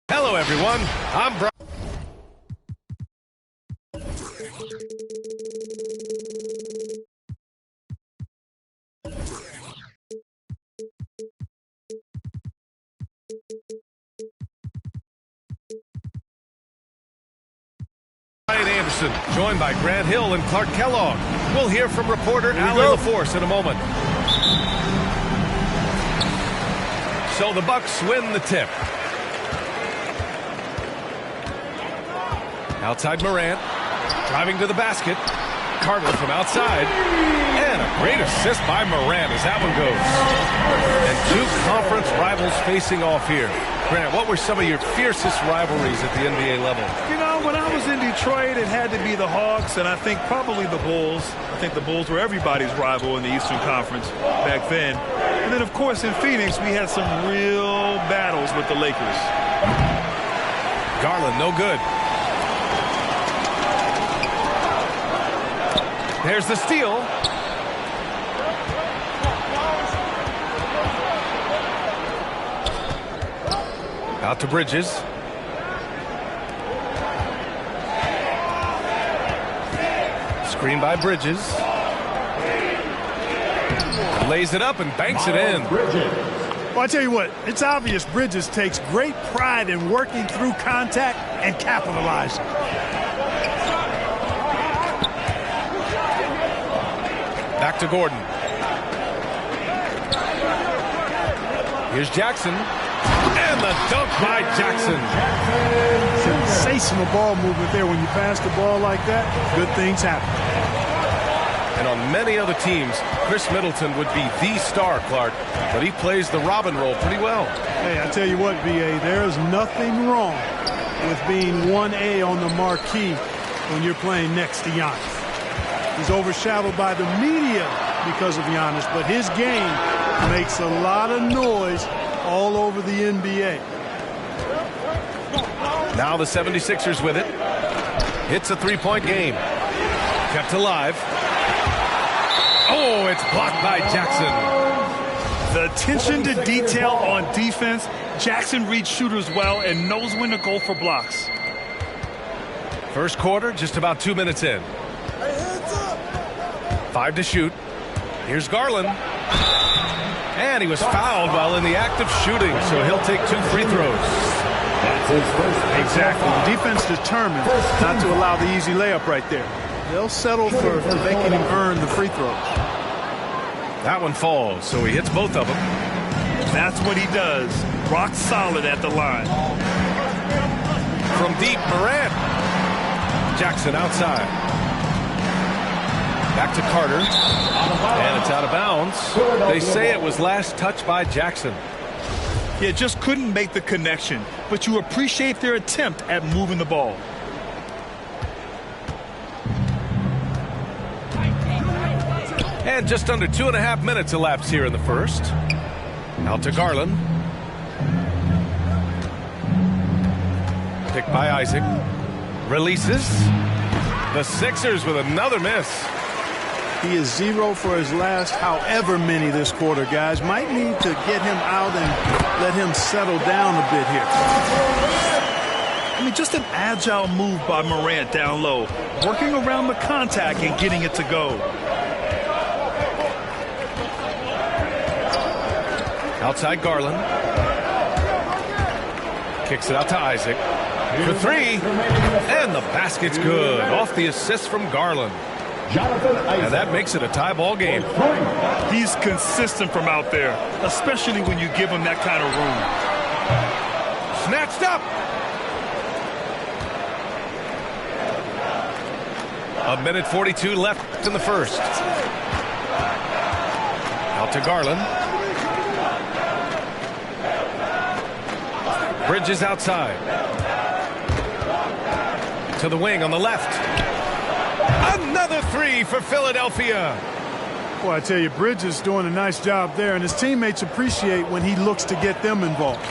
Hello, everyone. I'm Brian. Ryan Anderson, joined by Grant Hill and Clark Kellogg. We'll hear from reporter Allie LaForce in a moment. So the Bucks win the tip. Outside Morant, driving to the basket. Carter from outside. And a great assist by Morant as that one goes. And two conference rivals facing off here. Grant, what were some of your fiercest rivalries at the NBA level? You know, when I was in Detroit, it had to be the Hawks, and I think probably the Bulls. I think the Bulls were everybody's rival in the Eastern Conference back then. And then, of course, in Phoenix, we had some real battles with the Lakers. Garland, no good. There's the steal. Out to Bridges. Screen by Bridges. Lays it up and banks it in. Well, I tell you what, it's obvious Bridges takes great pride in working through contact and capitalizing. Back to Gordon. Here's Jackson. And the dunk by Jackson. Sensational ball movement there. When you pass the ball like that, good things happen. And on many other teams, Chris Middleton would be the star, Clark. But he plays the Robin role pretty well. Hey, I tell you what, B.A., there's nothing wrong with being 1A on the marquee when you're playing next to Giannis. He's overshadowed by the media because of Giannis, but his game makes a lot of noise all over the NBA. Now the 76ers with it. It's a three-point game. Kept alive. Oh, it's blocked by Jackson. The attention to detail on defense. Jackson reads shooters well and knows when to go for blocks. First quarter, just about 2 minutes in. 5 to shoot. Here's Garland. And he was fouled while in the act of shooting, so he'll take 2 free throws. Exactly. The defense determined not to allow the easy layup right there. They'll settle for making him earn the free throws. That one falls, so he hits both of them. That's what he does. Rock solid at the line. From deep, Morant. Jackson outside. Back to Carter. And it's out of bounds. They say it was last touched by Jackson. Yeah, just couldn't make the connection. But you appreciate their attempt at moving the ball. And just under 2.5 minutes elapsed here in the first. Out to Garland. Picked by Isaac. Releases. The Sixers with another miss. He is 0 for his last however many this quarter, guys. Might need to get him out and let him settle down a bit here. I mean, just an agile move by Morant down low, working around the contact and getting it to go. Outside Garland. Kicks it out to Isaac. For three. And the basket's good. Off the assist from Garland. And that makes it a tie ball game. He's consistent from out there, especially when you give him that kind of room. Snatched up. A minute 42 left in the first. Out to Garland. Bridges outside. To the wing on the left. Another three for Philadelphia. Well, I tell you, Bridges doing a nice job there, and his teammates appreciate when he looks to get them involved.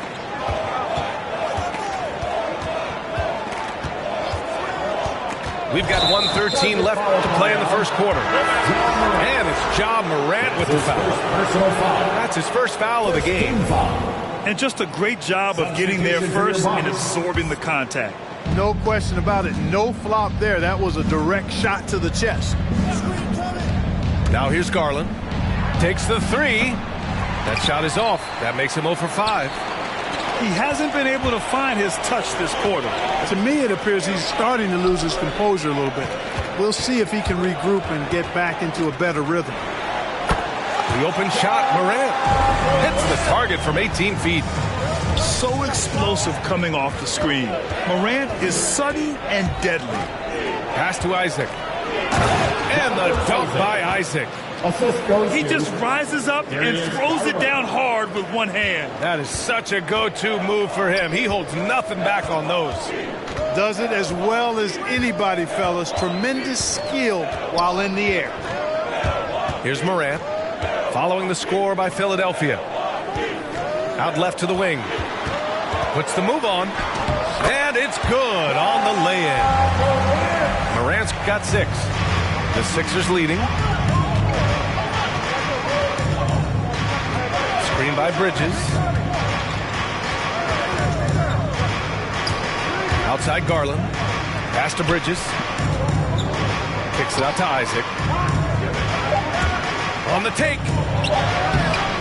We've got 1:13 left to play in the first quarter. And it's Ja Morant with the foul. That's his first foul of the game. And just a great job of getting there first and absorbing the contact. No question about it. No flop there. That was a direct shot to the chest. Now here's Garland. Takes the three. That shot is off. That makes him 0 for 5. He hasn't been able to find his touch this quarter. To me, it appears he's starting to lose his composure a little bit. We'll see if he can regroup and get back into a better rhythm. The open shot, Morant hits the target from 18 feet. So explosive coming off the screen. Morant is sudden and deadly. Pass to Isaac. And the dunk by Isaac. He just rises up and throws it down hard with one hand. That is such a go-to move for him. He holds nothing back on those. Does it as well as anybody, fellas. Tremendous skill while in the air. Here's Morant. Following the score by Philadelphia. Out left to the wing. Puts the move on. And it's good on the lay-in. Morant's got 6. The Sixers leading. Screen by Bridges. Outside Garland. Pass to Bridges. Kicks it out to Isaac. On the take.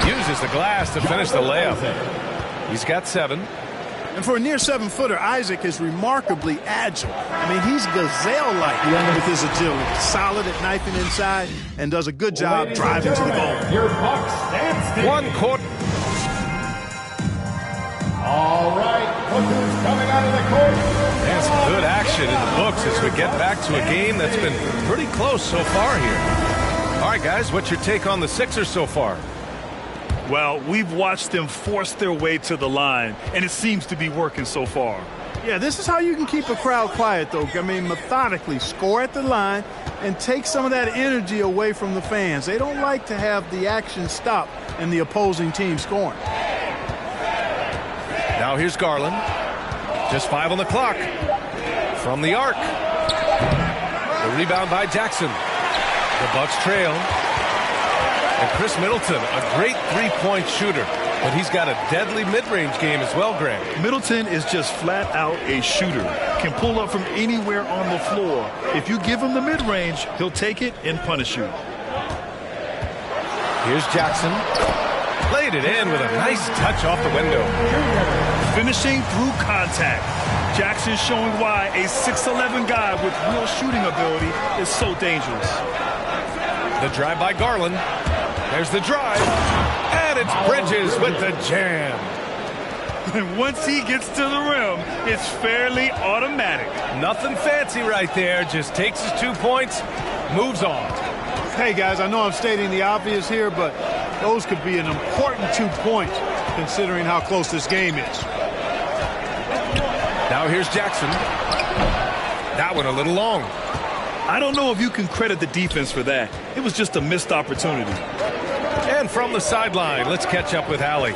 Uses the glass to finish the layup. He's got 7. And for a near 7-footer, Isaac is remarkably agile. I mean, he's gazelle-like with his agility. Solid at knifing inside and does a good job driving to the goal. Your Bucks stand. 1 quarter. All right, Booker's coming out of the court. There's good action in the books as we get back to a game that's been pretty close so far here. All right, guys, what's your take on the Sixers so far? Well, we've watched them force their way to the line, and it seems to be working so far. Yeah, this is how you can keep a crowd quiet, though. I mean, methodically score at the line and take some of that energy away from the fans. They don't like to have the action stop and the opposing team scoring. Now here's Garland. Just 5 on the clock. From the arc. The rebound by Jackson. The Bucks trail. And Chris Middleton, a great three-point shooter. But he's got a deadly mid-range game as well, Greg. Middleton is just flat out a shooter. Can pull up from anywhere on the floor. If you give him the mid-range, he'll take it and punish you. Here's Jackson. Played it in with a nice touch off the window. Finishing through contact. Jackson showing why a 6'11 guy with real shooting ability is so dangerous. The drive by Garland. There's the drive. And it's Bridges with the jam. And once he gets to the rim, it's fairly automatic. Nothing fancy right there. Just takes his 2 points, moves on. Hey, guys, I know I'm stating the obvious here, but those could be an important 2 points considering how close this game is. Now here's Jackson. That one a little long. I don't know if you can credit the defense for that. It was just a missed opportunity. And from the sideline, let's catch up with Allie.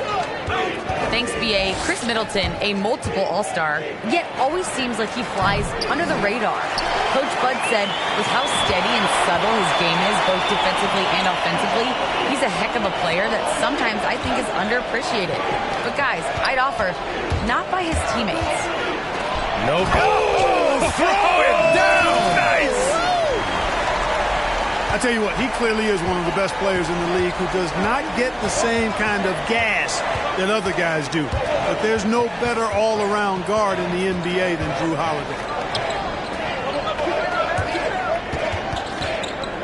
Thanks, B.A. Chris Middleton, a multiple All-Star, yet always seems like he flies under the radar. Coach Bud said with how steady and subtle his game is, both defensively and offensively, he's a heck of a player that sometimes I think is underappreciated. But guys, I'd offer, not by his teammates. No go. Oh, throw it down. Nice. I tell you what, he clearly is one of the best players in the league who does not get the same kind of gas that other guys do. But there's no better all-around guard in the NBA than Jrue Holiday.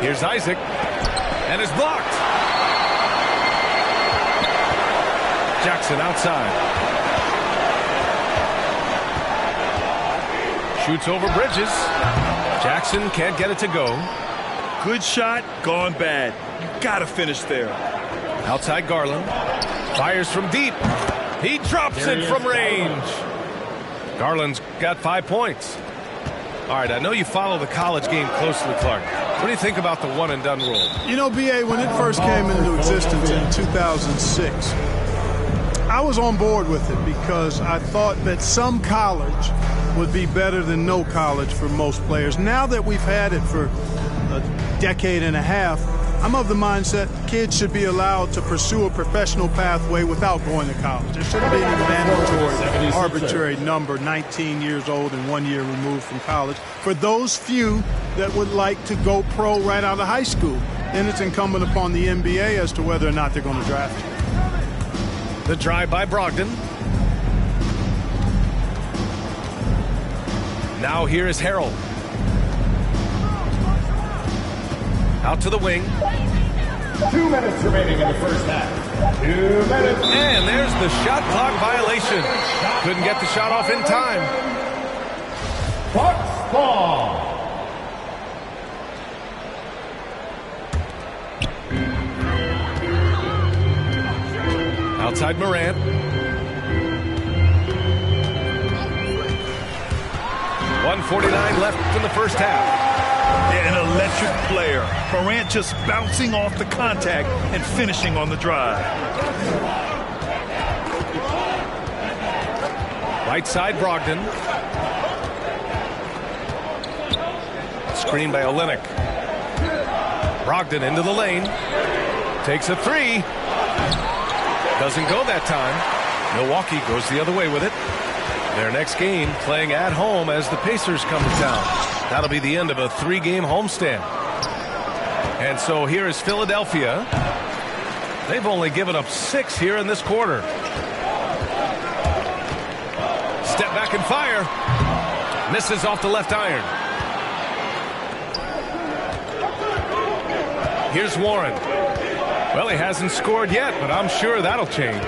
Here's Isaac, and it's blocked. Jackson outside. Shoots over Bridges. Jackson can't get it to go. Good shot, gone bad. You gotta finish there. Outside Garland. Fires from deep. He drops it from range. Garland's got 5 points. All right, I know you follow the college game closely, Clark. What do you think about the one-and-done rule? You know, B.A., when it first came into existence in 2006, I was on board with it because I thought that some college would be better than no college for most players. Now that we've had it for a decade and a half, I'm of the mindset kids should be allowed to pursue a professional pathway without going to college. There shouldn't be any mandatory, arbitrary number, 19 years old and 1 year removed from college. For those few that would like to go pro right out of high school, then it's incumbent upon the NBA as to whether or not they're going to draft you. The drive by Brogdon. Now here is Harrell. Out to the wing. 2 minutes remaining in the first half. 2 minutes. And there's the shot clock violation. Couldn't get the shot off in time. Bucks ball. Outside Morant. .149 left in the first half. Yeah, an electric player. Morant just bouncing off the contact and finishing on the drive. Right side Brogdon. Screen by Olynyk. Brogdon into the lane. Takes a three. Doesn't go that time. Milwaukee goes the other way with it. Their next game playing at home as the Pacers come to town. That'll be the end of a 3-game homestand. And so here is Philadelphia. They've only given up 6 here in this quarter. Step back and fire. Misses off the left iron. Here's Warren. Well, he hasn't scored yet, but I'm sure that'll change.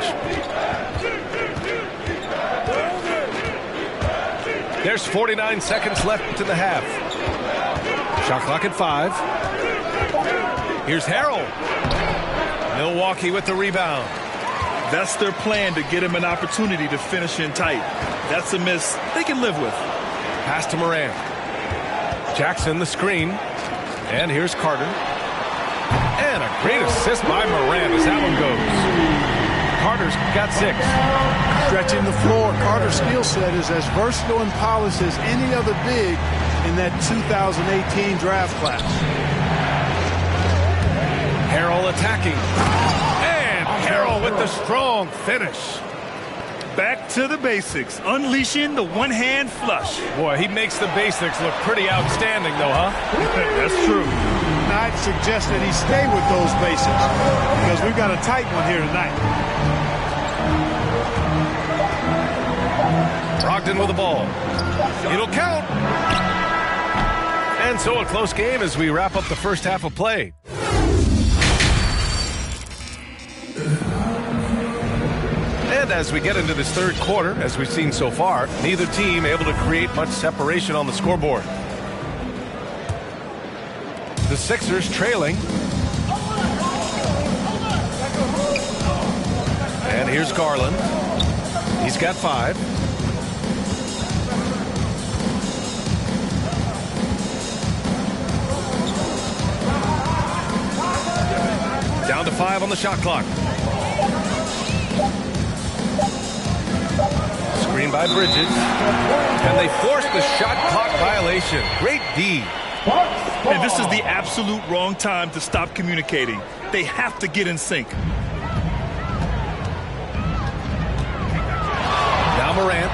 There's 49 seconds left in the half. Shot clock at 5. Here's Harrell. Milwaukee with the rebound. That's their plan, to get him an opportunity to finish in tight. That's a miss they can live with. Pass to Morant. Jackson the screen. And here's Carter. And a great assist by Morant as that one goes. Carter's got 6. Stretching the floor, Carter's skill set is as versatile and polished as any other big in that 2018 draft class. Harrell attacking. And Harrell with the strong finish. Back to the basics, unleashing the one-hand flush. Boy, he makes the basics look pretty outstanding, though, huh? That's true. I'd suggest that he stay with those basics because we've got a tight one here tonight. Brogdon with the ball. It'll count. And so a close game as we wrap up the first half of play. And as we get into this third quarter, as we've seen so far, neither team able to create much separation on the scoreboard. The Sixers trailing. And here's Garland. He's got 5. Down to 5 on the shot clock. Screen by Bridges. And they force the shot clock violation. Great D. And this is the absolute wrong time to stop communicating. They have to get in sync. Now Morant.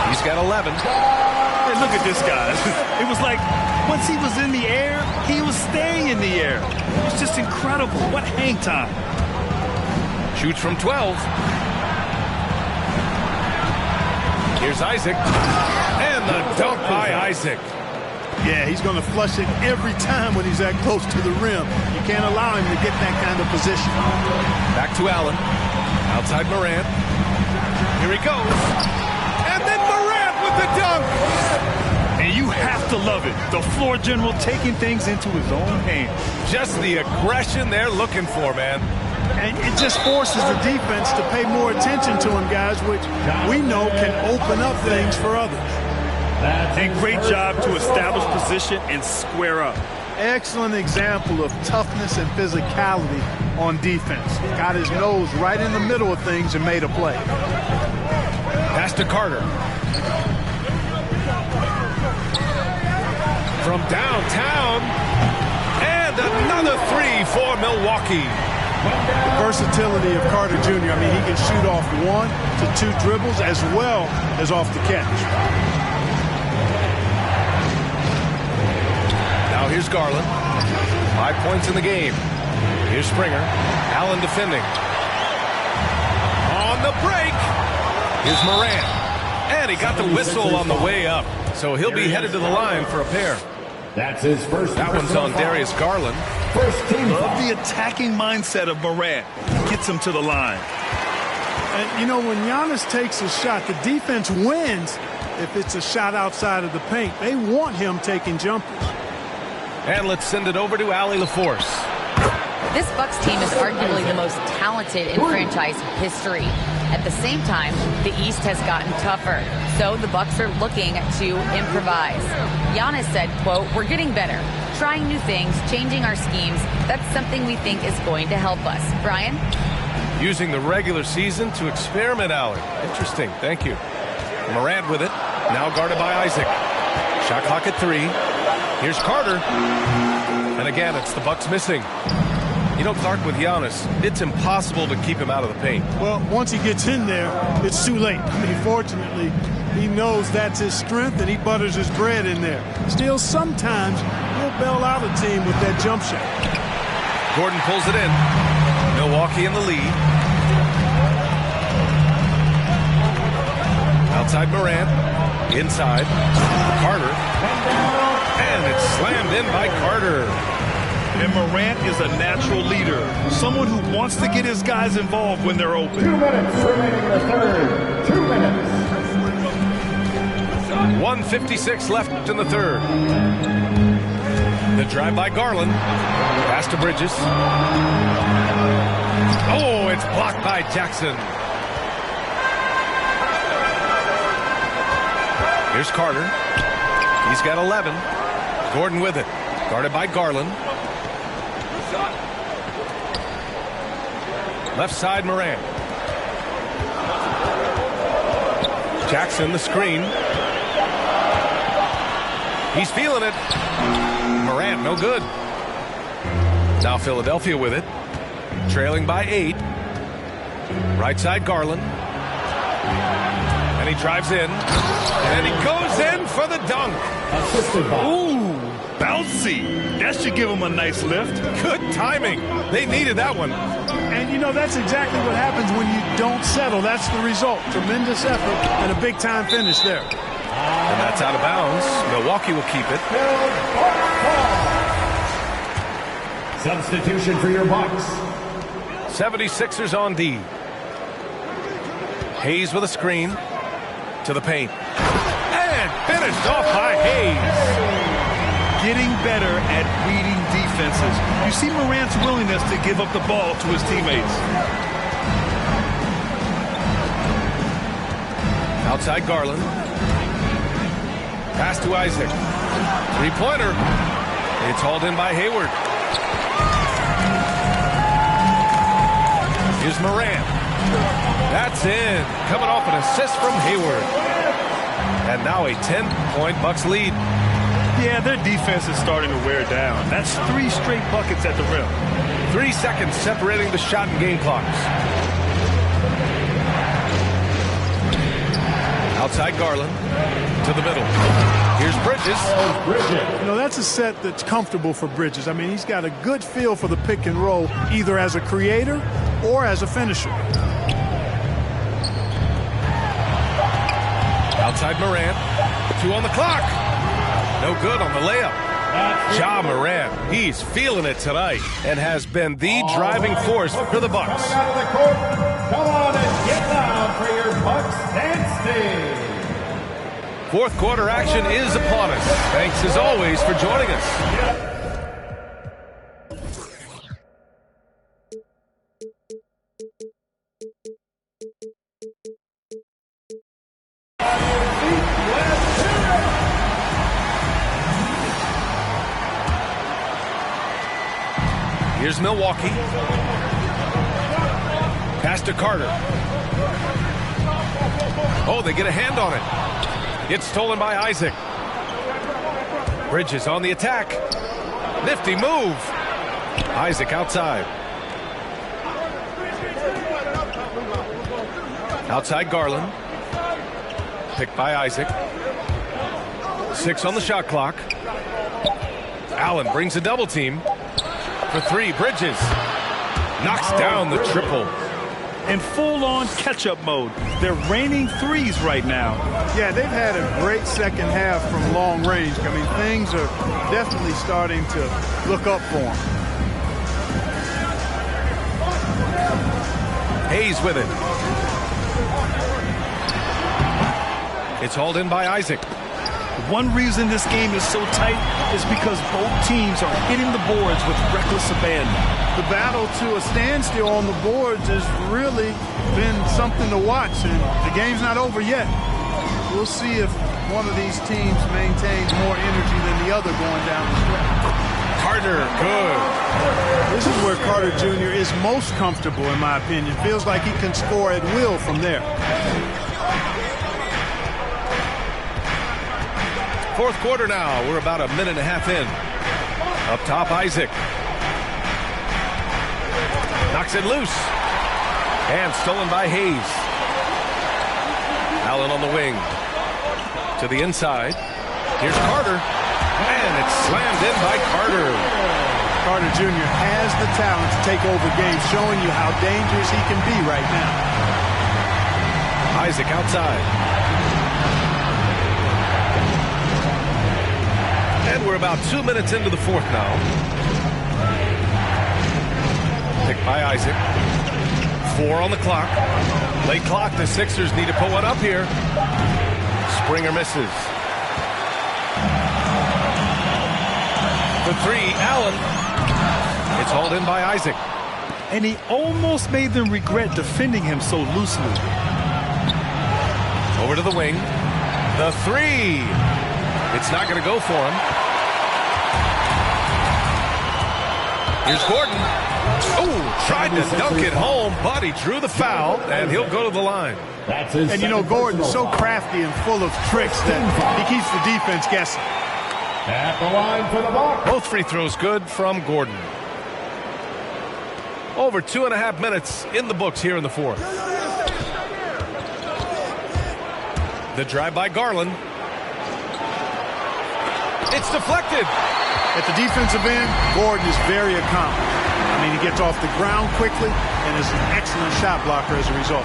He's got 11. Hey, look at this guy. It was like once he was in the air, he was staying in the air. It was just incredible. What hang time. Shoots from 12. Here's Isaac. And the dunk by Isaac. Yeah, he's going to flush it every time when he's that close to the rim. You can't allow him to get that kind of position. Back to Allen. Outside Morant. Here he goes. And then Morant with the dunk. And you have to love it. The floor general taking things into his own hands. Just the aggression they're looking for, man. And it just forces the defense to pay more attention to him, guys, which we know can open up things for others. And great job to establish position and square up. Excellent example of toughness and physicality on defense. Got his nose right in the middle of things and made a play. Pass to Carter. From downtown. And another three for Milwaukee. The versatility of Carter Jr. I mean, he can shoot off 1 to 2 dribbles as well as off the catch. Now here's Garland. 5 points in the game. Here's Springer. Allen defending. On the break. Here's Morant. And he got the whistle on the way up. So he'll be headed to the line for a pair. That's his first. That one's on Darius Garland. First team. Love the attacking mindset of Morant. Gets him to the line. And, you know, when Giannis takes a shot, the defense wins if it's a shot outside of the paint. They want him taking jumpers. And let's send it over to Allie LaForce. This Bucks team is arguably the most talented in franchise history. At the same time, the East has gotten tougher, so the Bucks are looking to improvise. Giannis said, quote, "We're getting better, trying new things, changing our schemes. That's something we think is going to help us." Brian? Using the regular season to experiment, Allie. Interesting. Thank you. Morant with it. Now guarded by Isaac. Shot clock at 3. Here's Carter. And again, it's the Bucks missing. You know, Clark, with Giannis, it's impossible to keep him out of the paint. Well, once he gets in there, it's too late. I mean, fortunately, he knows that's his strength, and he butters his bread in there. Still, sometimes he'll bail out a team with that jump shot. Gordon pulls it in. Milwaukee in the lead. Outside Morant. Inside. Carter. And it's slammed in by Carter. And Morant is a natural leader. Someone who wants to get his guys involved when they're open. 2 minutes remaining in the third. 2 minutes. 1:56 left in the third. The drive by Garland. Pass to Bridges. Oh, it's blocked by Jackson. Here's Carter. He's got 11. Gordon with it. Guarded by Garland. Left side, Morant. Jackson, the screen. He's feeling it. Morant, no good. Now Philadelphia with it. Trailing by 8. Right side, Garland. And he drives in. And he goes in for the dunk. Assisted by. Ooh, bouncy. That should give him a nice lift. Good timing. They needed that one. And, you know, that's exactly what happens when you don't settle. That's the result. Tremendous effort and a big-time finish there. And that's out of bounds. Milwaukee will keep it. Substitution for your Bucks. 76ers on D. Hayes with a screen to the paint. And finished off by Hayes. Getting better at reading defenses. You see Morant's willingness to give up the ball to his teammates. Outside Garland. Pass to Isaac. Three-pointer. It's hauled in by Hayward. Here's Morant. That's in. Coming off an assist from Hayward. And now a 10-point Bucks lead. Yeah, their defense is starting to wear down. That's 3 straight buckets at the rim. 3 seconds separating the shot and game clocks. Outside Garland to the middle. Here's Bridges. You know, that's a set that's comfortable for Bridges. I mean, he's got a good feel for the pick and roll, either as a creator or as a finisher. Outside Morant. 2 on the clock. No good on the layup. Ja Morant, he's feeling it tonight and has been the driving force for the Bucks. Out of the court. Come on and get down for your Bucks dance. Fourth quarter action is upon us. Thanks as always for joining us. Here's Milwaukee. Pass to Carter. Oh, they get a hand on it. It's stolen by Isaac. Bridges on the attack. Nifty move. Isaac outside. Outside Garland. Picked by Isaac. 6 on the shot clock. Allen brings a double team. For 3, Bridges. Knocks down the triple. In full-on catch-up mode. They're raining threes right now. Yeah, they've had a great second half from long range. I mean, things are definitely starting to look up for them. Hayes with it. It's hauled in by Isaac. One reason this game is so tight is because both teams are hitting the boards with reckless abandon. The battle to a standstill on the boards has really been something to watch, and the game's not over yet. We'll see if one of these teams maintains more energy than the other going down the stretch. Carter, good. This is where Carter Jr. is most comfortable, in my opinion. Feels like he can score at will from there. Fourth quarter now. We're about a minute and a half in. Up top, Isaac. Knocks it loose. And stolen by Hayes. Allen on the wing. To the inside. Here's Carter. And it's slammed in by Carter. Carter Jr. has the talent to take over games, showing you how dangerous he can be right now. Isaac outside. And we're about 2 minutes into the fourth now. Picked by Isaac. 4 on the clock. Late clock. The Sixers need to put one up here. Springer misses. For 3, Allen. It's hauled in by Isaac. And he almost made them regret defending him so loosely. Over to the wing. The 3. It's not going to go for him. Here's Gordon. Oh, tried to dunk it home, but he drew the foul, and he'll go to the line. And you know, Gordon's so crafty and full of tricks that he keeps the defense guessing. At the line for the Bucks. Both free throws good from Gordon. Over 2.5 minutes in the books here in the fourth. The drive by Garland. It's deflected. At the defensive end, Gordon is very accomplished. I mean, he gets off the ground quickly and is an excellent shot blocker as a result.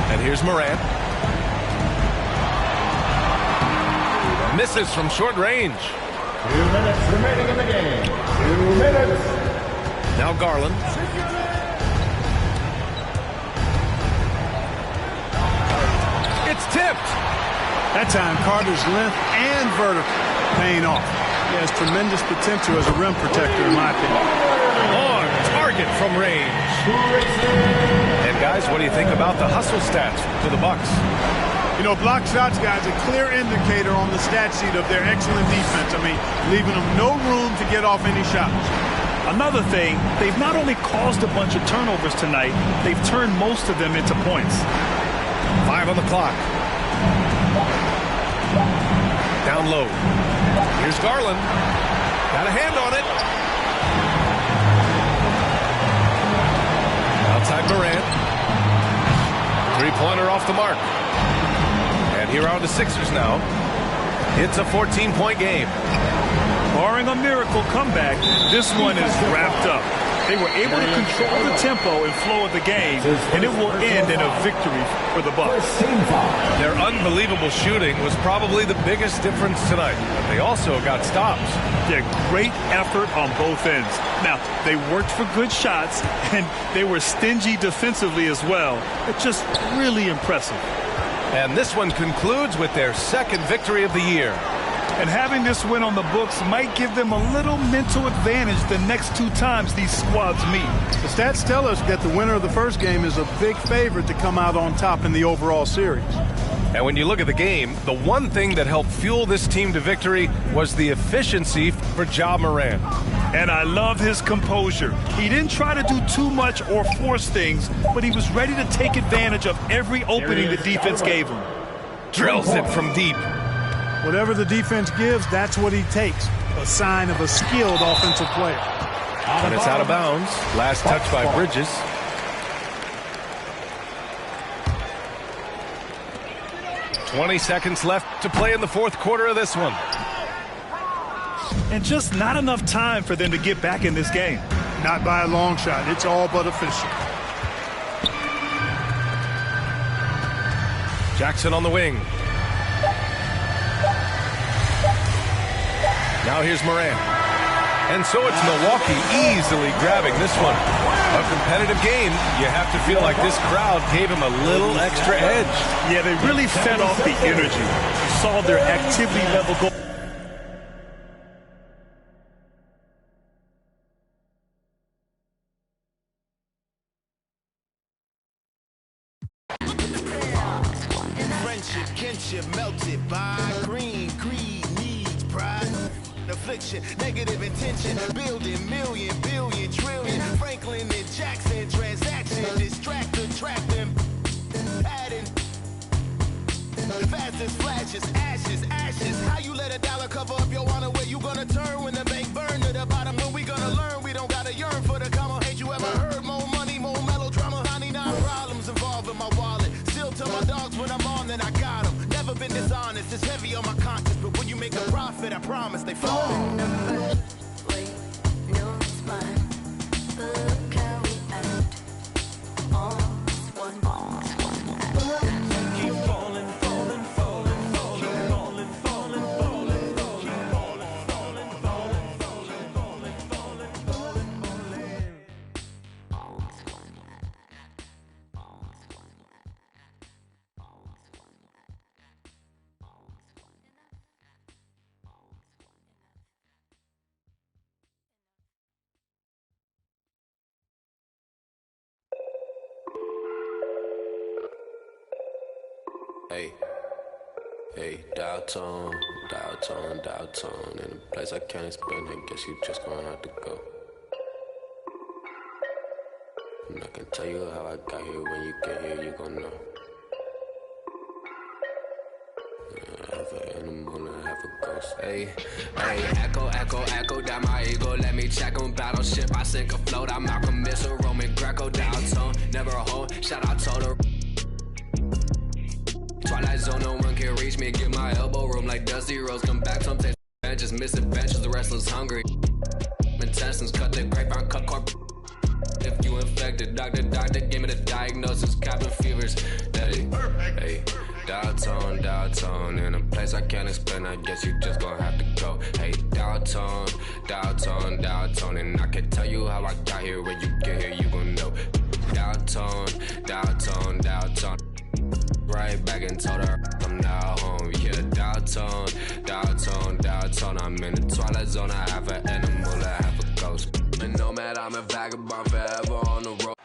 And here's Morant. Misses from short range. 2 minutes remaining in the game. 2 minutes. Now Garland. It's tipped. That time, Carter's length and vertical paying off. He has tremendous potential as a rim protector, in my opinion. On target from range. And guys, what do you think about the hustle stats for the Bucks? You know, block shots, guys, a clear indicator on the stat sheet of their excellent defense. I mean, leaving them no room to get off any shots. Another thing, they've not only caused a bunch of turnovers tonight, they've turned most of them into points. 5 on the clock. Down low. Here's Garland. Got a hand on it. Outside Morant. Pointer off the mark. And here are the Sixers now. It's a 14-point game. Barring a miracle comeback, this one is wrapped up. They were able to control the tempo and flow of the game, and it will end in a victory for the Bucks. Their unbelievable shooting was probably the biggest difference tonight, but they also got stops. Yeah, great effort on both ends. Now, they worked for good shots, and they were stingy defensively as well. It's just really impressive. And this one concludes with their second victory of the year. And having this win on the books might give them a little mental advantage the next two times these squads meet. The stats tell us that the winner of the first game is a big favorite to come out on top in the overall series. And when you look at the game, the one thing that helped fuel this team to victory was the efficiency for Ja Morant. And I love his composure. He didn't try to do too much or force things, but he was ready to take advantage of every opening the defense gave him. Drills it from deep. Whatever the defense gives, that's what he takes. A sign of a skilled offensive player. And it's out of bounds. Last touch by Bridges. "20 seconds left to play in the fourth quarter of this one. And just not enough time for them to get back in this game. Not by a long shot. It's all but official. Jackson on the wing. Now here's Morant. And so it's Milwaukee easily grabbing this one. A competitive game, you have to feel like this crowd gave him a little extra edge. Yeah, they really fed off the energy. You saw their activity level go. Friendship, kinship, melted by green, greed, needs, pride. Affliction, negative intention, building million, billion, trillion. Franklin and Jackson, transaction, distract, attract them, pattern. Fast as flashes, ashes, ashes. How you let $1 cover up your honor? Where you gonna turn when the bank burn to the bottom? When we gonna learn? We don't gotta yearn for the comma. Ain't you ever heard more money, more melodrama? 99 problems involving my wallet. Still tell my dogs when I'm on, then I got them. Never been dishonest, it's heavy on my conscience. But when you make a profit, I promise they fall. Hey, hey, dial tone, dial tone, dial tone. In a place I can't explain, I guess you just gonna have to go. And I can tell you how I got here. When you get here, you gon' know. Half an animal and half a ghost. Hey, hey, echo, echo, echo down my ego. Let me check on battleship. I sink afloat. I'm Malcolm Missile, Roman Greco, dial tone. Never a hole. Shout out Toto. Twilight zone, no one can reach me. Get my elbow room like Dusty Rose. Come back, some take benches, misadventures. The restless hungry. Intestines cut the grapevine, cut corp. If you infected, doctor, give me the diagnosis. Cabin fevers. Hey, hey, dial tone. In a place I can't explain, I guess you just gonna have to go. Hey, dial tone. And I can tell you how I got here. When you get here, you gon' know. Dial tone. Right back and told her I'm now home. Yeah, dial tone. I'm in the twilight zone. I have an animal, I have a ghost. And nomad, I'm a vagabond forever on the road.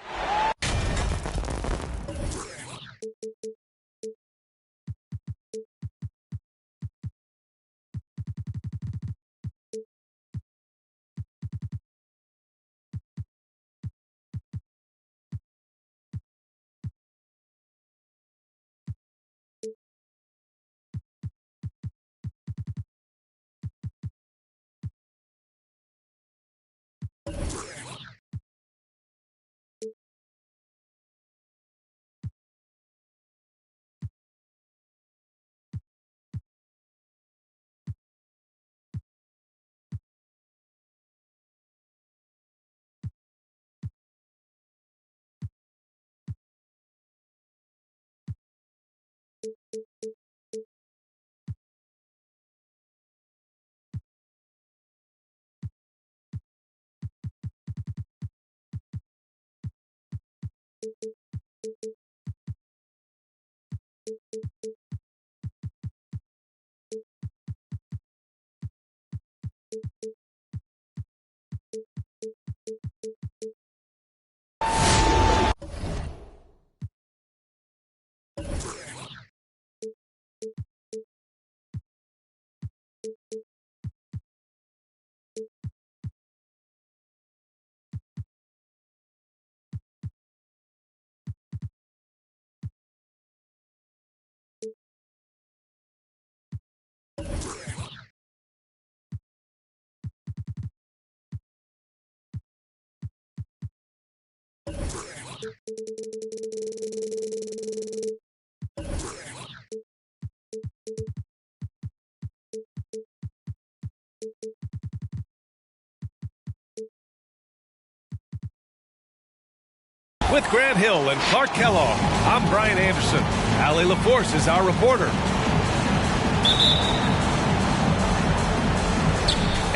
With Grant Hill and Clark Kellogg, I'm Brian Anderson. Allie LaForce is our reporter.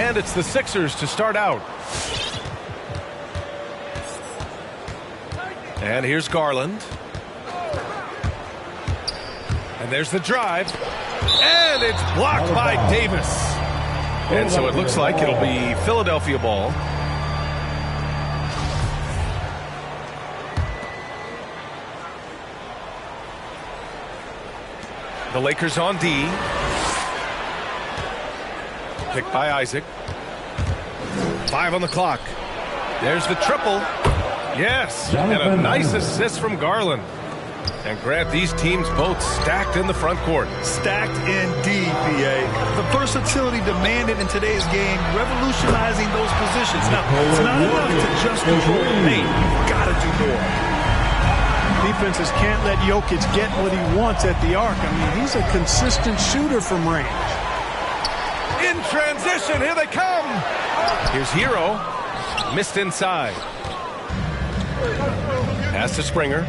And it's the Sixers to start out. And here's Garland. And there's the drive. And it's blocked by Davis. And so it looks like it'll be Philadelphia ball. The Lakers on D. Picked by Isaac. 5 on the clock. There's the triple. Yes, and a nice assist from Garland. And Grant, these teams both stacked in the front court. Stacked indeed, B.A. The versatility demanded in today's game, revolutionizing those positions. Now, it's not enough to just control the paint. You've got to do more. Defenses can't let Jokic get what he wants at the arc. I mean, he's a consistent shooter from range. In transition, here they come. Here's Hero. Missed inside. Pass to Springer.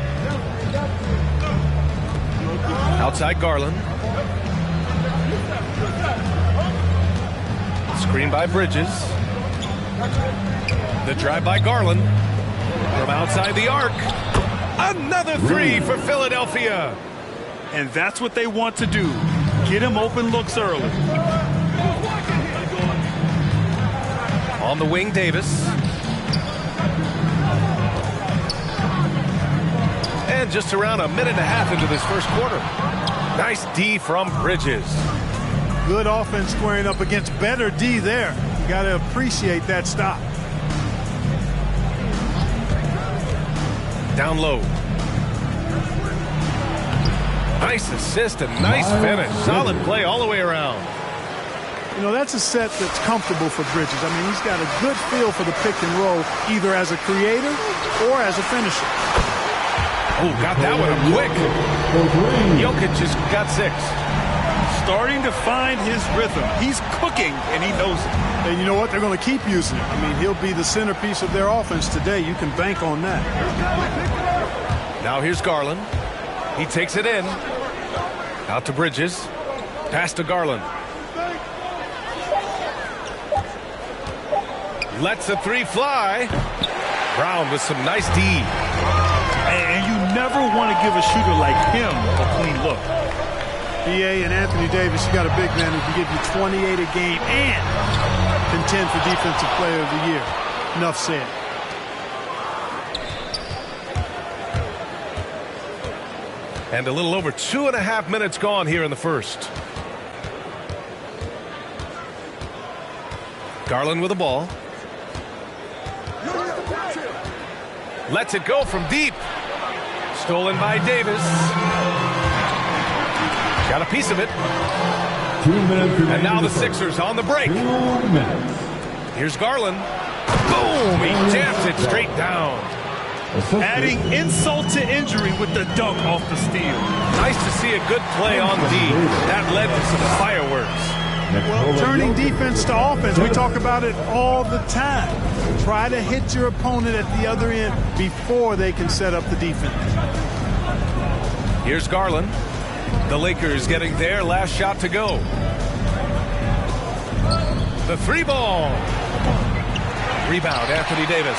Outside Garland. Screen by Bridges. The drive by Garland. From outside the arc. Another three for Philadelphia. And that's what they want to do. Get him open looks early. On the wing, Davis. And just around a minute and a half into this first quarter. Nice D from Bridges. Good offense squaring up against better D there. You got to appreciate that stop. Down low. Nice assist and nice finish. Solid play all the way around. You know, that's a set that's comfortable for Bridges. I mean, he's got a good feel for the pick and roll, either as a creator or as a finisher. Oh, got that one up quick. Jokic just got 6. Starting to find his rhythm. He's cooking, and he knows it. And you know what? They're going to keep using him. I mean, he'll be the centerpiece of their offense today. You can bank on that. Now here's Garland. He takes it in. Out to Bridges. Pass to Garland. Lets the three fly. Brown with some nice D. And you never want to give a shooter like him a clean look. B.A. and Anthony Davis, you got a big man who can give you 28 a game and contend for Defensive Player of the Year. Enough said. And a little over 2.5 minutes gone here in the first. Garland with the ball. Lets it go from deep. Stolen by Davis. Got a piece of it. 2 minutes. And now the Sixers on the break. 2 minutes. Here's Garland. Boom! He jams it straight down. Adding insult to injury with the dunk off the steal. Nice to see a good play on D. That led to some fireworks. Well, turning defense to offense, we talk about it all the time. Try to hit your opponent at the other end before they can set up the defense. Here's Garland. The Lakers getting their last shot to go. The 3-ball. Rebound, Anthony Davis.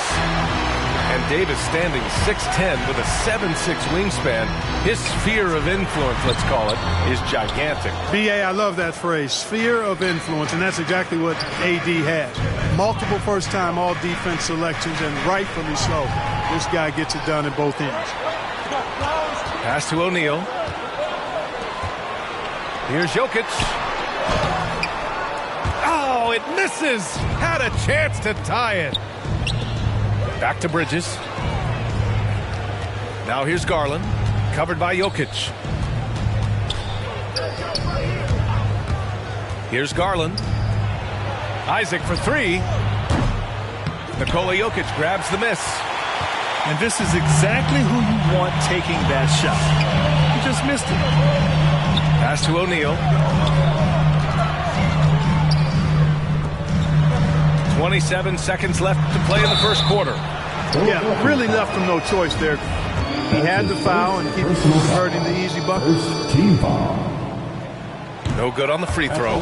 And Davis standing 6'10" with a 7'6" wingspan. His sphere of influence, let's call it, is gigantic. B.A., I love that phrase, sphere of influence, and that's exactly what A.D. has. Multiple first-time all-defense selections, and rightfully so. This guy gets it done at both ends. Pass to O'Neal. Here's Jokic. Oh, it misses. Had a chance to tie it. Back to Bridges. Now here's Garland. Covered by Jokic. Here's Garland. Isaac for three. Nikola Jokic grabs the miss. And this is exactly who you want taking that shot. He just missed it. Pass to O'Neal. 27 seconds left to play in the first quarter. Yeah, really left him no choice there. He had the foul and keep converting the easy buckets. Team foul. No good on the free throw.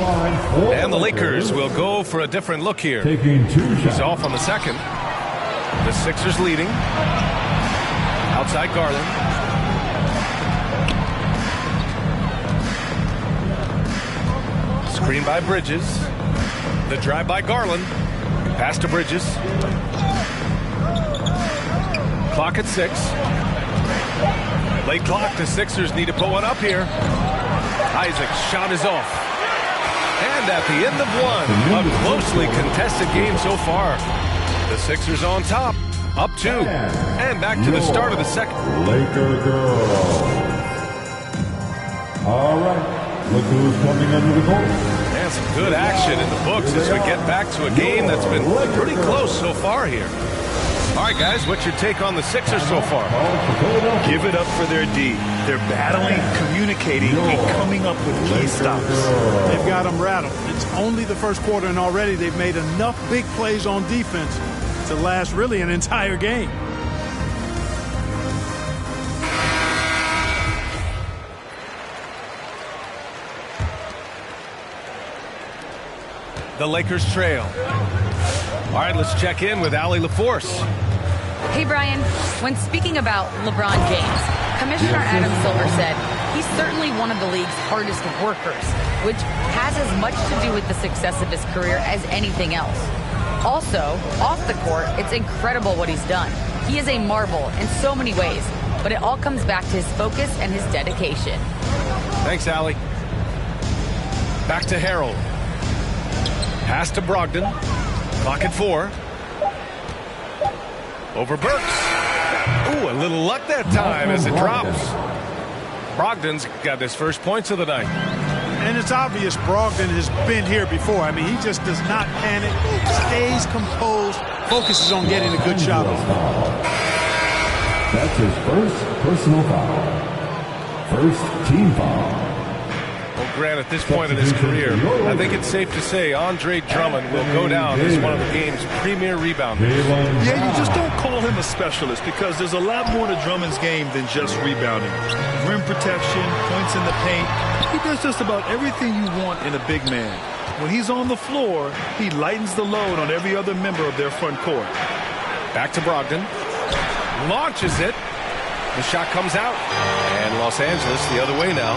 And the Lakers will go for a different look here. Taking 2 shots. He's off on the second. The Sixers leading. Outside Garland. Screen by Bridges. The drive by Garland. Pass to Bridges. Clock at 6. Late clock. The Sixers need to put one up here. Isaac's shot is off. And at the end of one, a closely contested game so far. The Sixers on top, up 2, and back to the start of the second. Laker girl. All right, look who's coming under the court. And some good action in the books as we get back to a game that's been pretty close so far here. All right, guys, what's your take on the Sixers so far? Give it up for their D. They're battling, communicating, and coming up with key stops. They've got them rattled. It's only the first quarter, and already they've made enough big plays on defense to last really an entire game. The Lakers trail. All right, let's check in with Allie LaForce. Hey, Brian. When speaking about LeBron James, Commissioner Adam Silver said he's certainly one of the league's hardest workers, which has as much to do with the success of his career as anything else. Also, off the court, it's incredible what he's done. He is a marvel in so many ways, but it all comes back to his focus and his dedication. Thanks, Allie. Back to Harold. Pass to Brogdon. Clock at 4. Over Burks. Ooh, a little luck that time as it drops. Brogdon's got his first points of the night. And it's obvious Brogdon has been here before. I mean, he just does not panic, stays composed, focuses on getting a good shot off. That's his first personal foul. First team foul. Well, Grant, at this point in his career, I think it's safe to say Andre Drummond will go down as one of the game's premier rebounders. Yeah, you just don't call him a specialist because there's a lot more to Drummond's game than just rebounding. Rim protection, points in the paint. He does just about everything you want in a big man. When he's on the floor, he lightens the load on every other member of their front court. Back to Brogdon. Launches it. The shot comes out. And Los Angeles the other way now.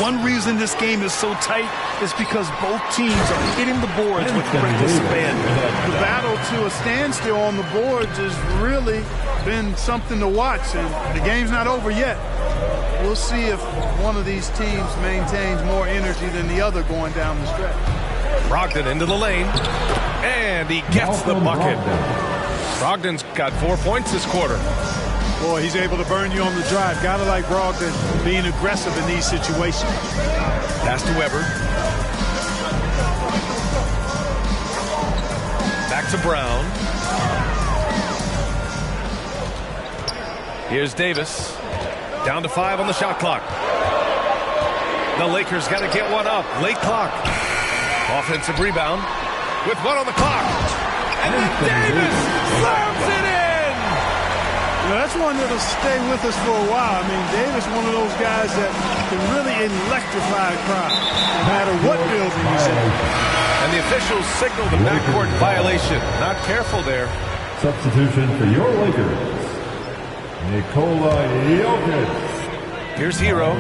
One reason this game is so tight is because both teams are hitting the boards with reckless abandon. The battle to a standstill on the boards has really been something to watch, and the game's not over yet. We'll see if one of these teams maintains more energy than the other going down the stretch. Brogdon into the lane, and he gets the bucket. Brogdon's got 4 points this quarter. Boy, he's able to burn you on the drive. Gotta like Brogdon being aggressive in these situations. Pass to Weber. Back to Brown. Here's Davis. Down to 5 on the shot clock. The Lakers got to get one up. Late clock. Offensive rebound with 1 on the clock. And then Davis slams it in. Well, that's one that'll stay with us for a while. I mean, Davis, one of those guys that can really electrify a crowd, no matter what building he's in. And the officials signaled the backcourt violation. Not careful there. Substitution for your Lakers. Nikola Jokic. Here's Hero.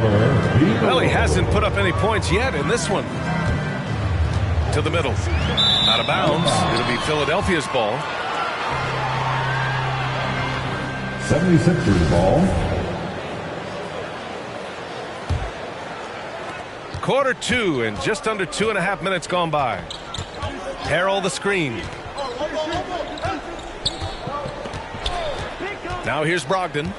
Well, he hasn't put up any points yet in this one. To the middle. Out of bounds. It'll be Philadelphia's ball. 76ers ball. Quarter two and just under 2.5 minutes gone by. Harrell the screen. Now here's Brogdon.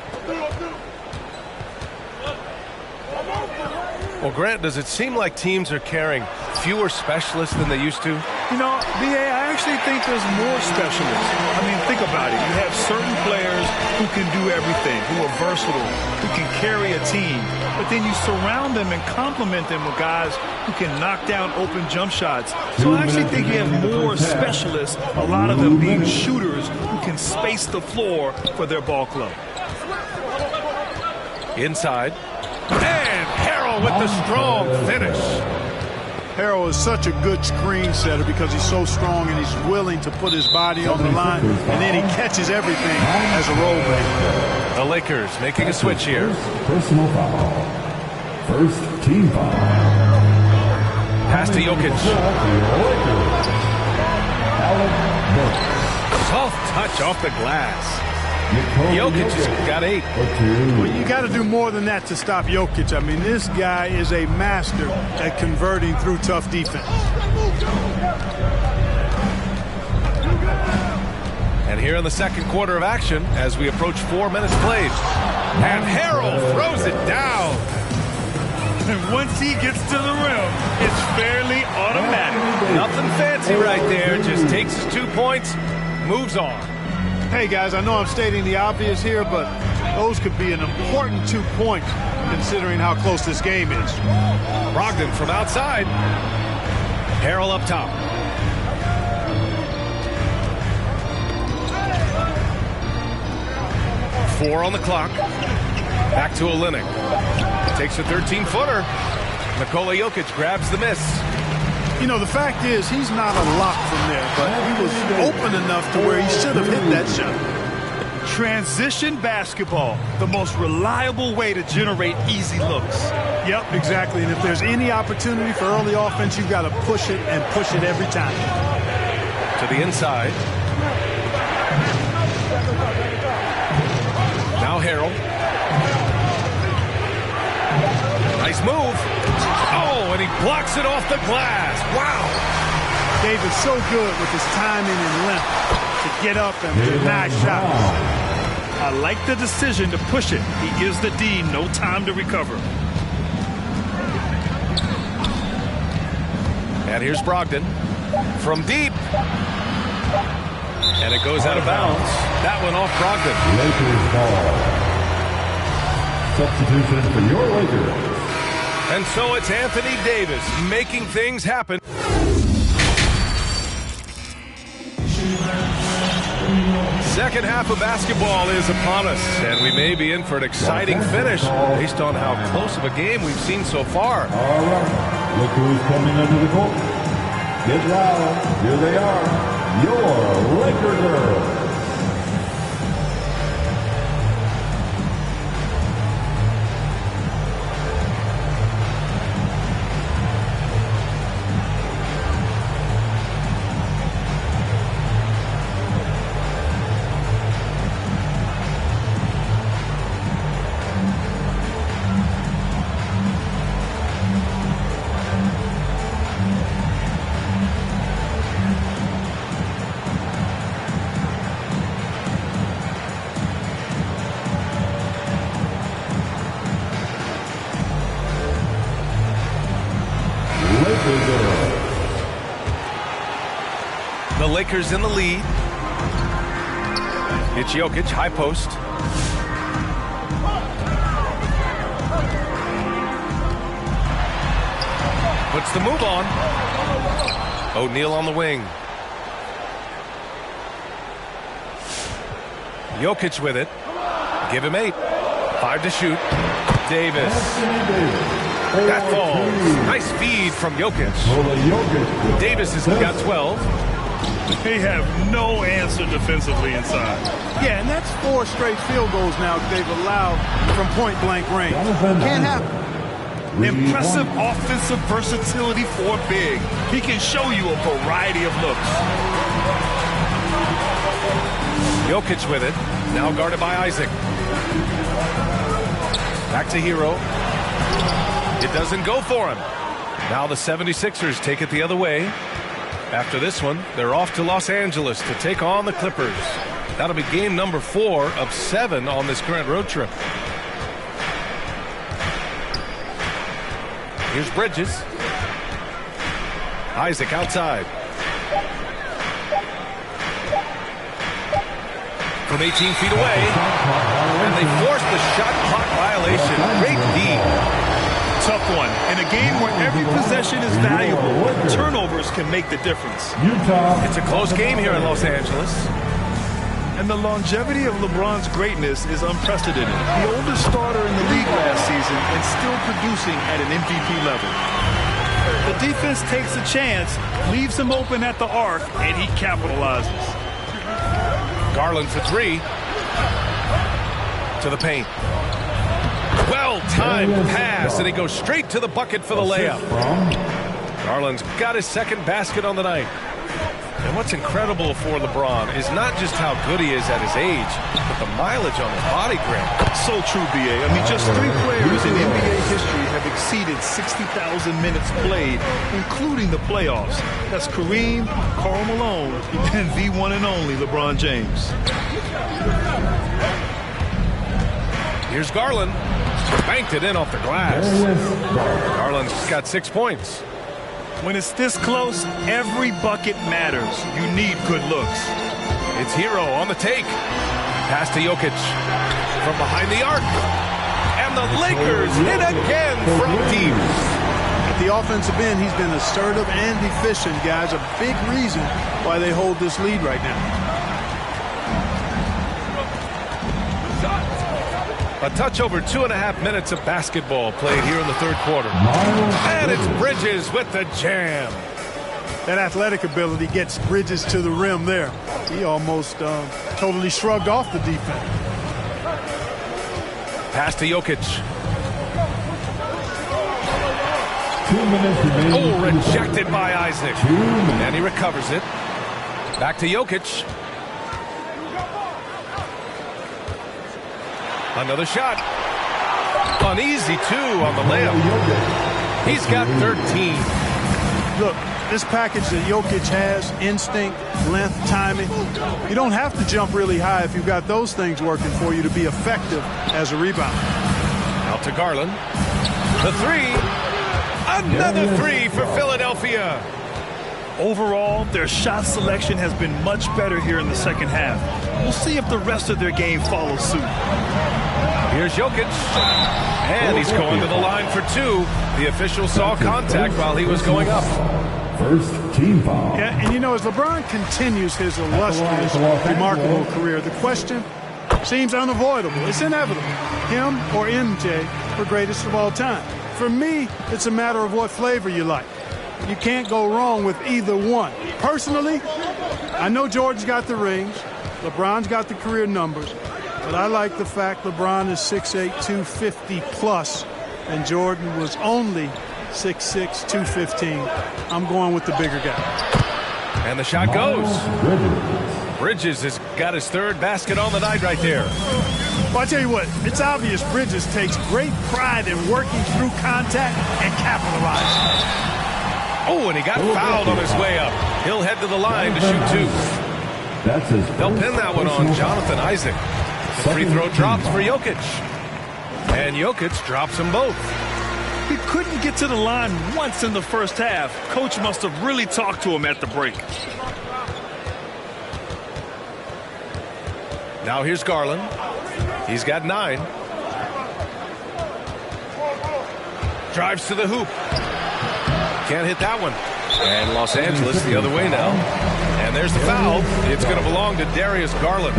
Well, Grant, does it seem like teams are carrying fewer specialists than they used to? You know, B.A., I actually think there's more specialists. I mean, think about it. You have certain players who can do everything, who are versatile, who can carry a team. But then you surround them and complement them with guys who can knock down open jump shots. So I actually think you have more specialists, a lot of them being shooters who can space the floor for their ball club. Inside. And Harrell with the strong finish. Harrell is such a good screen setter because he's so strong and he's willing to put his body on the line, and then he catches everything as a role player. The Lakers making a switch here. Personal foul. First team foul. Pass to Jokic. Soft touch off the glass. Jokic has got 8. Well, you got to do more than that to stop Jokic. I mean, this guy is a master at converting through tough defense. And here in the second quarter of action, as we approach 4 minutes played, and Harrell throws it down. And once he gets to the rim, it's fairly automatic. Nothing fancy right there. Just takes his 2 points, moves on. Hey, guys, I know I'm stating the obvious here, but those could be an important 2 points considering how close this game is. Brogdon from outside. Harrell up top. Four on the clock. Back to Olynyk. Takes a 13-footer. Nikola Jokic grabs the miss. You know, the fact is, he's not a lock from there, but he was open enough to where he should have hit that shot. Transition basketball, the most reliable way to generate easy looks. Yep, exactly. And if there's any opportunity for early offense, you've got to push it and push it every time. To the inside. Now Harrell. Nice move. Oh, and he blocks it off the glass. Wow. David's so good with his timing and length to get up and deny shots. I like the decision to push it. He gives the D no time to recover. And here's Brogdon from deep. And it goes out of bounds. That one off Brogdon. Lakers ball. Substitution for your Lakers. And so it's Anthony Davis making things happen. Second half of basketball is upon us, and we may be in for an exciting finish based on how close of a game we've seen so far. All right, look who's coming under the court. Get loud. Here they are, your Laker girls. The Lakers in the lead. It's Jokic, high post. Puts the move on. O'Neal on the wing. Jokic with it. Give him 8. 5 to shoot. Davis. That falls. Nice feed from Jokic. Davis has got 12. They have no answer defensively inside. Yeah, and that's 4 straight field goals now they've allowed from point-blank range. Can't happen. Impressive offensive versatility for a big. He can show you a variety of looks. Jokic with it. Now guarded by Isaac. Back to Hero. It doesn't go for him. Now the 76ers take it the other way. After this one, they're off to Los Angeles to take on the Clippers. That'll be game number 4 of 7 on this current road trip. Here's Bridges. Isaac outside. From 18 feet away. And they force the shot clock violation. Great D. Tough one. In a game where every possession is valuable, turnovers can make the difference. It's a close game here in Los Angeles. And the longevity of LeBron's greatness is unprecedented. The oldest starter in the league last season and still producing at an MVP level. The defense takes a chance, leaves him open at the arc, and he capitalizes. Garland for 3. To the paint. Well-timed pass, and he goes straight to the bucket for the layup. Garland's got his second basket on the night. And what's incredible for LeBron is not just how good he is at his age, but the mileage on his body grip. So true, B.A. I mean, just 3 players in NBA history have exceeded 60,000 minutes played, including the playoffs. That's Kareem, Karl Malone, and the one and only LeBron James. Here's Garland. Banked it in off the glass. Garland's got 6 points. When it's this close, every bucket matters. You need good looks. It's Hero on the take. Pass to Jokic. From behind the arc. And the Lakers hit again from deep. At the offensive end, he's been assertive and efficient, guys. A big reason why they hold this lead right now. A touch over 2.5 minutes of basketball played here in the third quarter. And it's Bridges with the jam. That athletic ability gets Bridges to the rim there. He almost totally shrugged off the defense. Pass to Jokic. 2 minutes remaining. Oh, rejected by Isaac. And he recovers it. Back to Jokic. Another shot. Uneasy, too, on the layup. He's got 13. Look, this package that Jokic has, instinct, length, timing, you don't have to jump really high if you've got those things working for you to be effective as a rebounder. Out to Garland. The 3. Another 3 for Philadelphia. Overall, their shot selection has been much better here in the second half. We'll see if the rest of their game follows suit. Here's Jokic. And he's going to the line for 2. The official saw contact while he was going up. First team foul. Yeah, and you know, as LeBron continues his illustrious, remarkable career, the question seems unavoidable. It's inevitable. Him or MJ for greatest of all time. For me, it's a matter of what flavor you like. You can't go wrong with either one. Personally, I know Jordan's got the rings. LeBron's got the career numbers. But I like the fact LeBron is 6'8", 250 plus, and Jordan was only 6'6", 215. I'm going with the bigger guy. And the shot goes. Bridges has got his 3rd basket on the night right there. Well, I tell you what, it's obvious Bridges takes great pride in working through contact and capitalizing. Oh, and he got fouled on his way up. He'll head to the line to shoot 2. That's his They'll pin that one on Jonathan Isaac. The free throw drops for Jokic. And Jokic drops them both. He couldn't get to the line once in the first half. Coach must have really talked to him at the break. Now here's Garland. He's got 9. Drives to the hoop. Can't hit that one. And Los Angeles the other way now. And there's the foul. It's going to belong to Darius Garland.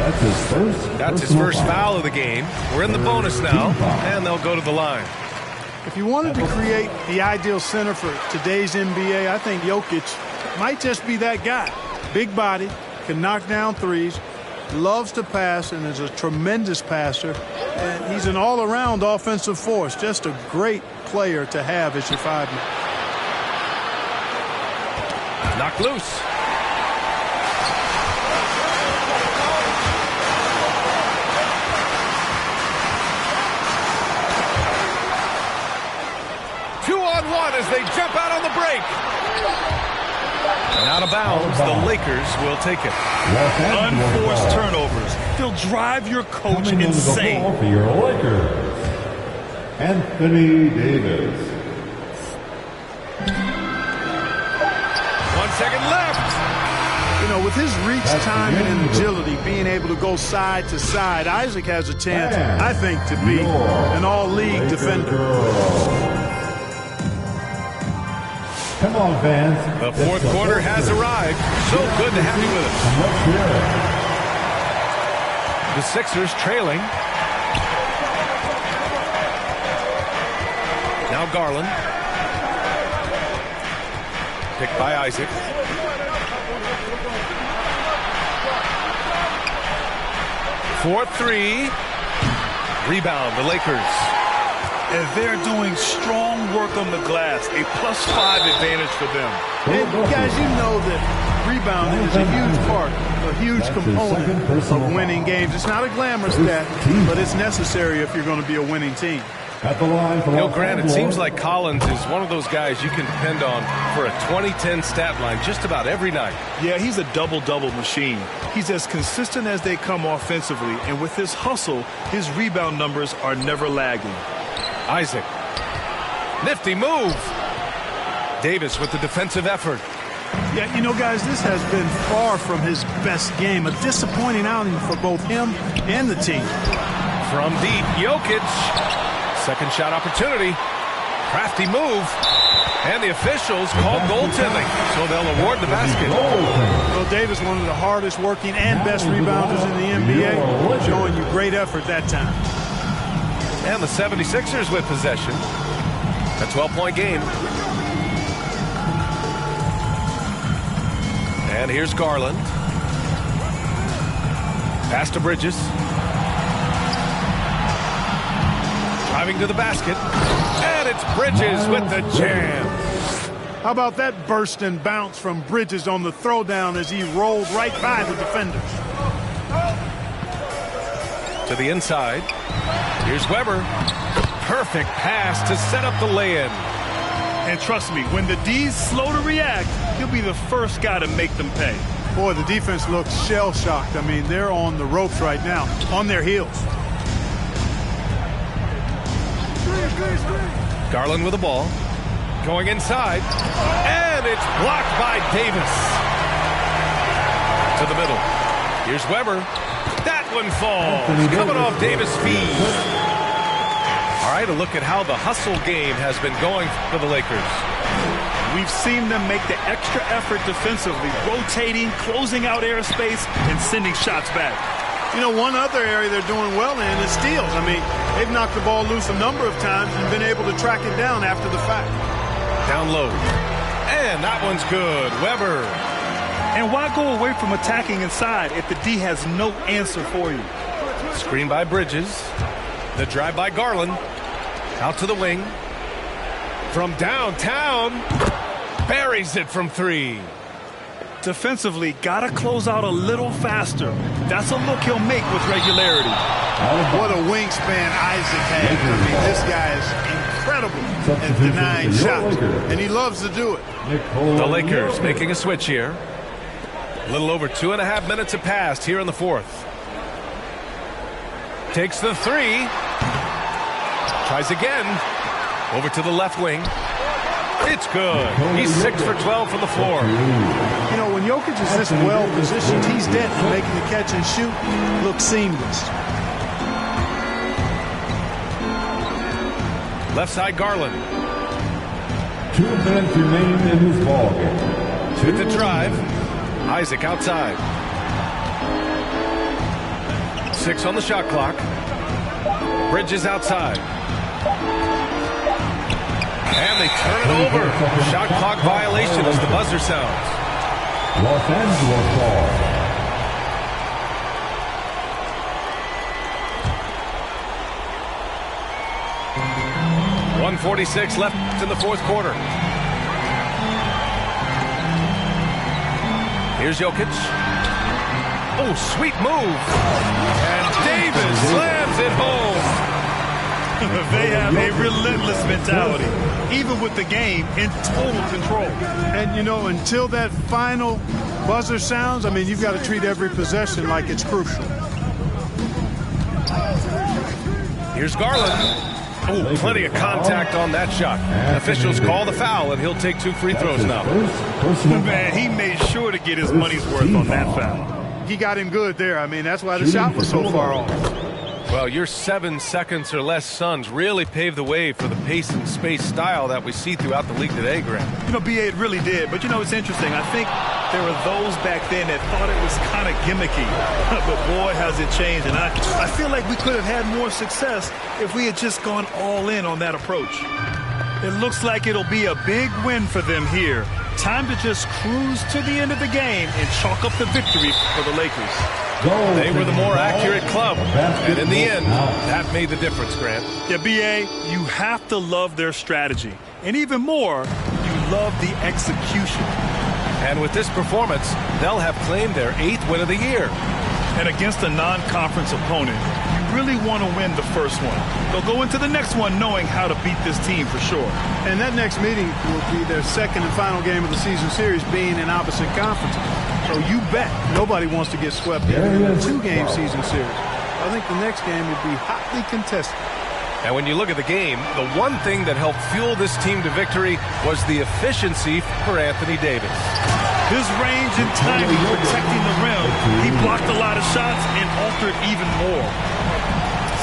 That's his first foul of the game. We're in the bonus now, and they'll go to the line. If you wanted to create the ideal center for today's NBA, I think Jokic might just be that guy. Big body, can knock down threes, loves to pass, and is a tremendous passer. And he's an all-around offensive force. Just a great player to have as your 5-man. Knocked loose. one as they jump out on the break. And out of bounds, the Lakers will take it. Unforced turnovers. They'll drive your coach insane. For your Lakers, Anthony Davis. 1 second left. You know, with his reach, timing, and agility, being able to go side to side, Isaac has a chance, I think, to be an all-league defender. Come on, fans. The fourth quarter has arrived. So good to have you with us. The Sixers trailing. Now Garland. Picked by Isaac. For three. Rebound, the Lakers. And they're doing strong work on the glass. A +5 advantage for them. And guys, you know that rebounding is a huge part, a huge component of winning games. It's not a glamorous stat, but it's necessary if you're going to be a winning team. At the line for Grant, it seems like Collins is one of those guys you can depend on for a 20-10 stat line just about every night. Yeah, he's a double-double machine. He's as consistent as they come offensively, and with his hustle, his rebound numbers are never lagging. Isaac. Nifty move. Davis with the defensive effort. Yeah, you know, guys, this has been far from his best game. A disappointing outing for both him and the team. From deep, Jokic. Second shot opportunity. Crafty move. And the officials called goaltending, so they'll award the basket. Well, Davis, one of the hardest working and best rebounders in the NBA, showing you great effort that time. And the 76ers with possession. A 12-point game. And here's Garland. Pass to Bridges. Driving to the basket. And it's Bridges with the jam. How about that burst and bounce from Bridges on the throwdown as he rolled right by the defenders. To the inside. Here's Weber. Perfect pass to set up the lay-in. And trust me, when the D's slow to react, he'll be the first guy to make them pay. Boy, the defense looks shell-shocked. I mean, they're on the ropes right now, on their heels. Garland with the ball. Going inside. And it's blocked by Davis. To the middle. Here's Weber. That one falls. Coming off Davis' feet. All right, a look at how the hustle game has been going for the Lakers. We've seen them make the extra effort defensively, rotating, closing out airspace, and sending shots back. You know, one other area they're doing well in is steals. I mean, they've knocked the ball loose a number of times and been able to track it down after the fact. Down low. And that one's good. Weber. And why go away from attacking inside if the D has no answer for you? Screen by Bridges. The drive by Garland. Out to the wing. From downtown. Buries it from three. Defensively, got to close out a little faster. That's a look he'll make with regularity. What a wingspan Isaac has. I mean, this guy is incredible at denying shots, and he loves to do it. The Lakers making a switch here. A little over 2.5 minutes have passed here in the fourth. Takes the three. Tries again. Over to the left wing. It's good. He's 6 for 12 from the floor. You know, when Jokic is this well positioned, he's dead for making the catch and shoot look seamless. Left side Garland. 2 minutes remain in this ball game. With the drive. Isaac outside. 6 on the shot clock. Bridges outside. And they turn it over. Shot clock violation as the buzzer sounds. Los Angeles ball. .146 left in the fourth quarter. Here's Jokic. Oh, sweet move. And Davis slams it home. They have a relentless mentality, even with the game in total control. And, you know, until that final buzzer sounds, I mean, you've got to treat every possession like it's crucial. Here's Garland. Oh, plenty of contact on that shot. Officials call the foul, and he'll take 2 free throws now. Man, he made sure to get his money's worth on that foul. He got him good there. I mean, that's why the shot was so far off. Well, your 7 seconds or less Suns really paved the way for the pace and space style that we see throughout the league today, Grant. You know, B.A., it really did. But, you know, it's interesting. I think there were those back then that thought it was kind of gimmicky. But, boy, has it changed. And I feel like we could have had more success if we had just gone all in on that approach. It looks like it'll be a big win for them here. Time to just cruise to the end of the game and chalk up the victory for the Lakers. They were the more accurate club, and in the end, that made the difference, Grant. Yeah, B.A., you have to love their strategy. And even more, you love the execution. And with this performance, they'll have claimed their 8th win of the year. And against a non-conference opponent, you really want to win the first one. They'll go into the next one knowing how to beat this team for sure. And that next meeting will be their second and final game of the season series, being in opposite conferences. So you bet nobody wants to get swept in a 2-game season series. I think the next game will be hotly contested. And when you look at the game, the one thing that helped fuel this team to victory was the efficiency for Anthony Davis. His range and timing protecting the rim. He blocked a lot of shots and altered even more.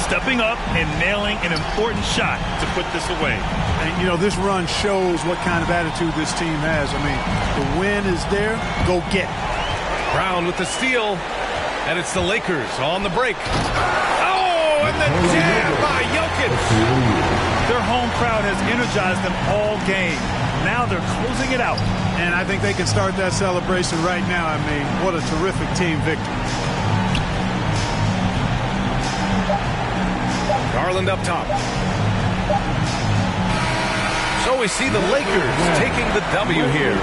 Stepping up and nailing an important shot to put this away. And, you know, this run shows what kind of attitude this team has. I mean, the win is there. Go get it. Brown with the steal, and it's the Lakers on the break. Oh, and the jam by Jokic. Their home crowd has energized them all game. Now they're closing it out. And I think they can start that celebration right now. I mean, what a terrific team victory. Garland up top. So we see the Lakers taking the W here,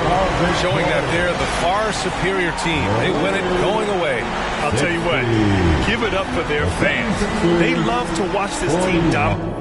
showing that they're the far superior team. They win it going away. I'll tell you what, give it up for their fans. They love to watch this team dominate.